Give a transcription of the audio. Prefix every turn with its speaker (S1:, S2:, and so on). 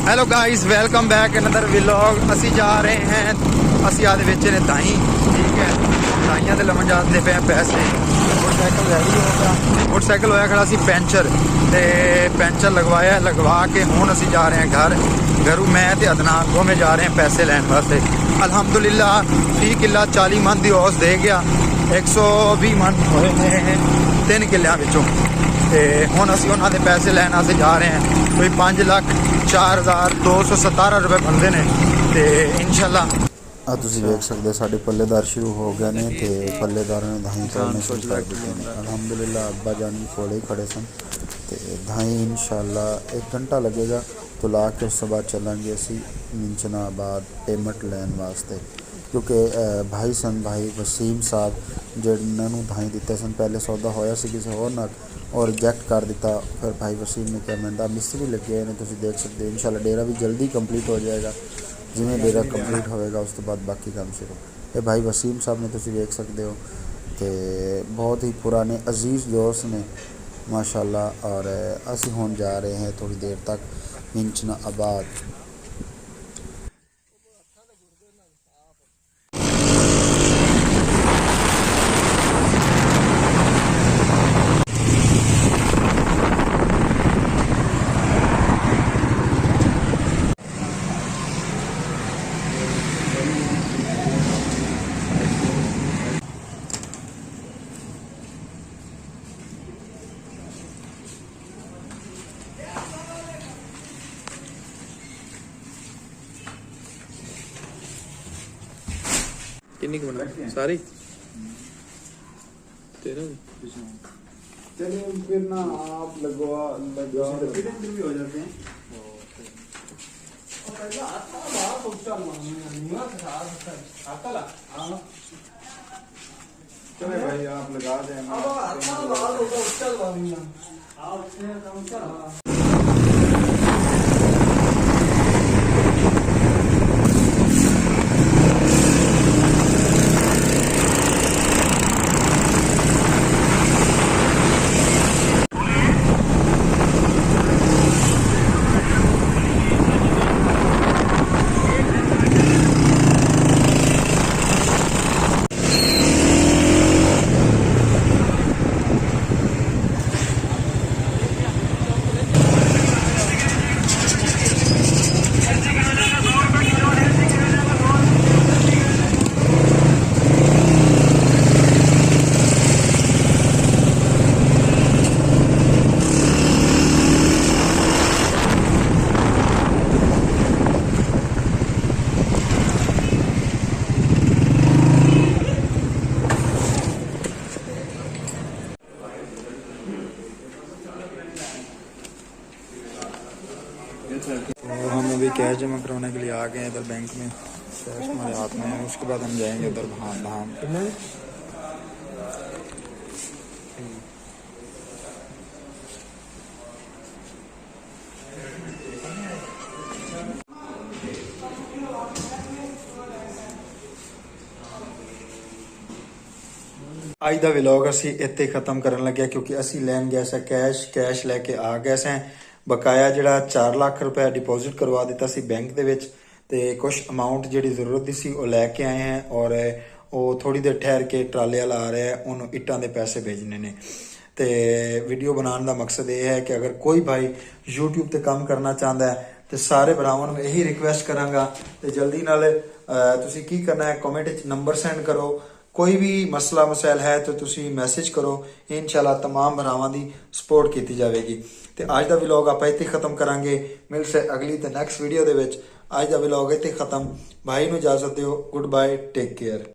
S1: Hello guys, welcome back another vlog. असी जा रहे हैं, असी आदे बेचे ने दाई, ठीक है। दाइयां दे लमन जाते पे पैसे। मोटरसाइकिल रेडी हो गया, मोटरसाइकिल होया खड़ा सी पंचर, ते पंचर लगवा के हुण असी जा रहे हैं घर। घरों मैं ते अदनान दोवें जा रहे हैं पैसे लैन वास्ते। अलहमदुलिल्लाह 30 किला 40 मन की औस दे गया, 120 मन होए हैं 3 किलियां विचों। ते हुण असी उन्हां दे पैसे लैन वास्ते जा रहे हैं। कोई 5,04,217 रुपए बनते हैं। तो इंशाल्लाह
S2: ਆ ਤੁਸੀਂ ਵੇਖ ਸਕਦੇ ਸਾਡੇ ਪੱਲੇਦਾਰ ਸ਼ੁਰੂ ਹੋ ਗਏ ਨੇ ਤੇ ਪੱਲੇਦਾਰਾਂ ਨੇ ਧਾਈ ਤੋੜਨੇ ਸ਼ੁਰੂ ਕਰ ਦਿੱਤੇ ਨੇ। ਅਲਹਮਦੁਲਿल्लाह ਅੱਬਾ ਜਾਨ ਕੋਲੇ ਹੀ ਖੜੇ ਸਨ ਤੇ ਧਾਈ इंशाल्लाह 1 घंटा लगेगा तो ला के उस बाद चलेंगे असी मिंचनाबाद पेमेंट लैन वास्ते, क्योंकि भाई सन भाई वसीम साहब जिन्होंने धाई दिते सन। पहले सौदा होया सी किसी होर नाल और रिजैक्ट कर दिता। फिर भाई वसीम ने क्या मैं मिस्त्री लगे ने, तुम देख सकते हो। इंशाल्लाह डेरा भी जल्दी कंप्लीट हो जाएगा। जिमें डेरा कंप्लीट होएगा उस तो बाद बाकी काम शुरू। ये भाई वसीम साहब ने तुम देख सकते हो तो बहुत ही पुराने अजीज़ दोस्त ने माशाल्लाह। और असी हुण जा रहे हैं थोड़ी देर तक मिंचनाबाद।
S1: कितनी बना सारी तेरा
S2: चलिए फिर ना आप लगा भी हो जाते हैं। चले भाई आप लगा देना।
S1: तो हम अभी कैश जमा करवाने के लिए आ गए हैं इधर बैंक में। कैश हमारे हाथ में है, उसके बाद हम जाएंगे उधर धाम। ਅੱਜ ਦਾ ਵਲੌਗ ਅਸੀਂ ਇੱਥੇ ਖਤਮ ਕਰਨ ਲੱਗਿਆ, ਕਿਉਂਕਿ ਅਸੀਂ ਲੈਣ ਗਏ ਸਾਂ ਕੈਸ਼ ਲੈ ਕੇ ਆ ਗਏ ਸਾਂ। ਬਕਾਇਆ ਜਿਹੜਾ 4 ਲੱਖ ਰੁਪਏ ਡਿਪੋਜ਼ਿਟ ਕਰਵਾ ਦਿੱਤਾ ਸੀ ਬੈਂਕ ਦੇ ਵਿੱਚ, ਤੇ ਕੁਝ ਅਮਾਉਂਟ ਜਿਹੜੀ ਜ਼ਰੂਰਤ ਦੀ ਸੀ ਉਹ ਲੈ ਕੇ ਆਏ ਹਾਂ। ਔਰ ਉਹ ਥੋੜੀ ਦੇਰ ਠਹਿਰ ਕੇ ਟਰਾਲੇ ਵਾਲਾ ਆ ਰਿਹਾ, ਉਹਨੂੰ ਇੱਟਾਂ ਦੇ ਪੈਸੇ ਭੇਜਣੇ ਨੇ। ਤੇ ਵੀਡੀਓ ਬਣਾਉਣ ਦਾ ਮਕਸਦ ਇਹ ਹੈ ਕਿ ਅਗਰ ਕੋਈ ਭਾਈ YouTube ਤੇ ਕੰਮ ਕਰਨਾ ਚਾਹੁੰਦਾ ਹੈ ਤੇ ਸਾਰੇ ਭਰਾਵਾਂ ਨੂੰ ਇਹੀ ਰਿਕੁਐਸਟ ਕਰਾਂਗਾ ਤੇ ਜਲਦੀ ਨਾਲ ਤੁਸੀਂ ਕੀ ਕਰਨਾ ਹੈ, ਕਮੈਂਟ ਵਿੱਚ ਨੰਬਰ ਸੈਂਡ ਕਰੋ। कोई भी मसला मसैल है तो तुसी मैसेज करो, इंशाल्लाह तमाम भरावां दी सपोर्ट की जाएगी। तो अज का व्लॉग आप इत्थे खत्म करांगे, मिल से अगली तो नैक्सट वीडियो दे विच। अज का व्लॉग इत्थे खत्म। भाई नूं इजाजत दिओ, गुड बाय, टेक केयर।